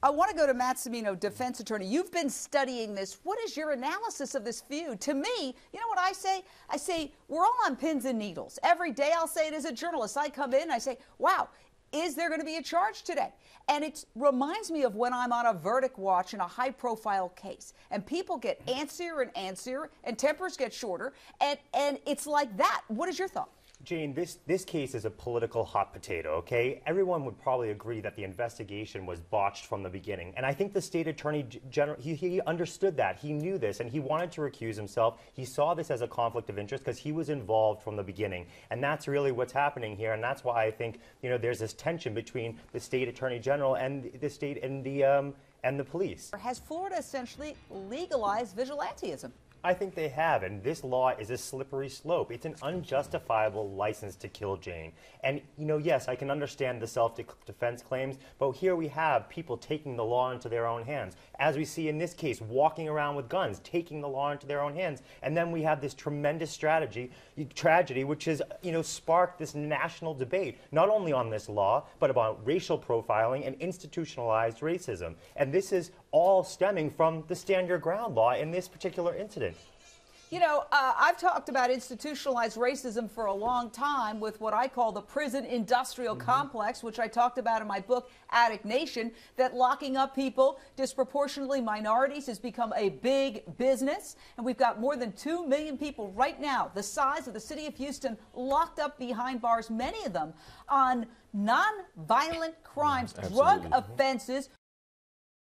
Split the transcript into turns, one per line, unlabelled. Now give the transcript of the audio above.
I want to go to Matt Semino, defense attorney. You've been studying this. What is your analysis of this feud? To me, you know what I say? I say we're all on pins and needles. Every day I'll say it as a journalist. I come in and I say, wow, is there going to be a charge today? And it reminds me of when I'm on a verdict watch in a high-profile case, and people get antsier and antsier, and tempers get shorter, and it's like that. What is your thought?
Jane, this case is a political hot potato, okay? Everyone would probably agree that the investigation was botched from the beginning. And I think the state attorney general, he understood that. He knew this, and he wanted to recuse himself. He saw this as a conflict of interest because he was involved from the beginning. And that's really what's happening here. And that's why I think, you know, there's this tension between the state attorney general and the state and the police.
Has Florida essentially legalized vigilantism?
I think they have, and this law is a slippery slope. It's an unjustifiable license to kill, Jane. And, you know, yes, I can understand the self-defense claims, but here we have people taking the law into their own hands. As we see in this case, walking around with guns, taking the law into their own hands. And then we have this tremendous tragedy, which has, you know, sparked this national debate, not only on this law, but about racial profiling and institutionalized racism. And this is all stemming from the stand your ground law in this particular incident.
You know, I've talked about institutionalized racism for a long time with what I call the prison industrial complex, which I talked about in my book, Addict Nation, that locking up people, disproportionately minorities, has become a big business. And we've got more than 2 million people right now, the size of the city of Houston, locked up behind bars, many of them on non-violent crimes, drug offenses,